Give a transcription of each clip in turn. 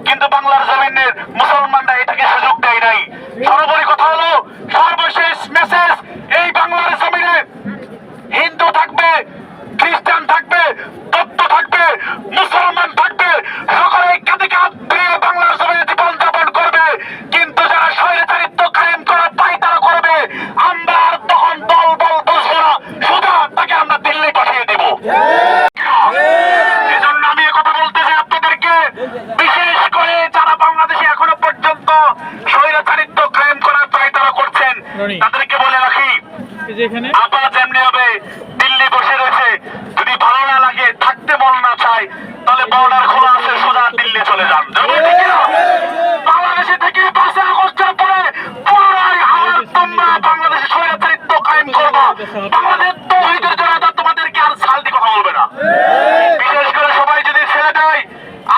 কিন্তু বাংলার জমিনের মুসলমানরা এটাকে সুযোগ দেয় নাই। সর্বোপরি কথা হলো, সর্বশেষ মেসেজ, এই বাংলার জমিনে হিন্দু থাকবে, খ্রিস্টান থাকবে, বৌদ্ধ থাকবে, মুসলমান থাকবে, সকলে কাঁধে কাঁধ দিয়ে বাংলার জমিনে জীবন যাপন করবে। কিন্তু যারা স্বৈরাচারিত্ব কায়েম করার পায়তারা করবে, আমরা আর তখন দল বল বুঝবো না, সোজা তাকে আমরা দিল্লি পাঠিয়ে দেব। এজন্য আমি কথা বলতে চাই আপনাদেরকে, বিশেষ করে যারা বাংলাদেশে এখনো পর্যন্ত স্বৈরাচারিত্ব কায়েম করার পায়তারা করছেন, তাদেরকে বলে রাখি, আবার যেমনি হবে দিল্লি বসে রয়েছে, যদি ভালো না লাগে, থাকতে মন না চায়, তাহলে বর্ডার খোলা আছে, সোজা দিল্লি চলে যান। বাংলাদেশে থেকে 5 আগস্টের পরে পুনরায় আবার তোমরা বাংলাদেশে স্বৈরাচারিত্ব কায়েম করবা, বাংলাদেশ তৌহিদের জনতা তোমাদেরকে আর সাল দিয়ে কথা বলবে না। বিশেষ করে সবাই যদি ছেড়ে দেয়,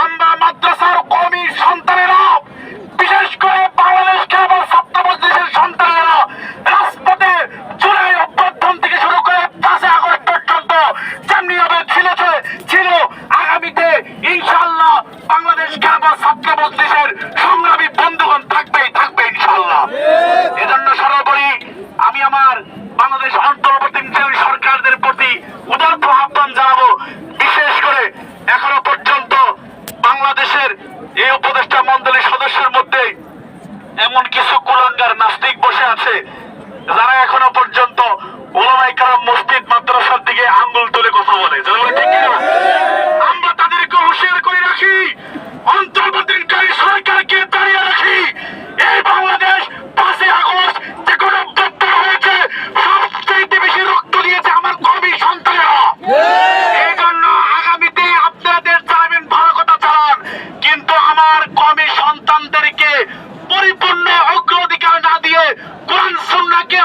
আমরা মাদ্রাসার কওমি সন্তানেরা, বিশেষ করে বাংলাদেশ কেবল ছাত্র মজলিসের সন্তানেরা রাজপথে জুলাই অভ্যুত্থান থেকে শুরু করে 5 আগস্ট পর্যন্ত যেমনি ভাবে ছিল, আগামীতে ইনশাআল্লাহ বাংলাদেশ কেবল ছাত্র মজলিসের সংগ্রামী বন্ধুগণ থাকবে ইনশাআল্লাহ। এজন্য সর্বোপরি আমি আমার বাংলাদেশ অন্তর্বর্তীকালীন সরকারদের প্রতি উদাত্ত আহ্বান জানাবো, বিশেষ করে এখনো পর্যন্ত বাংলাদেশের এই উপদেষ্টা মণ্ডলীর সদস্যের মধ্যে এমন কিছু কুলাঙ্গার নাস্তিক বসে আছে, যারা এখনো পর্যন্ত ওলামায়ে কেরাম, মসজিদ, মাদ্রাসার দিকে আঙ্গুল তুলে কথা বলে। আমরা তাদেরকে হুঁশিয়ার করে রাখি, অন্তর্বর্তীকালীন সরকারকে দাঁড়িয়ে রাখি, এই বাংলাদেশ 5 আগস্ট যে কোনো অভ্যুত্থান হয়েছে, সবচেয়ে বেশি রক্ত দিয়েছে আমার কর্মী সন্তানেরা। এই জন্য আগামীতে আপনাদের চালাবেন, ভালো কথা চালান, কিন্তু আমার কর্মী সন্তানদেরকে পরিপূর্ণ অগ্রাধিকার না দিয়ে কোরআন সুন্নাহকে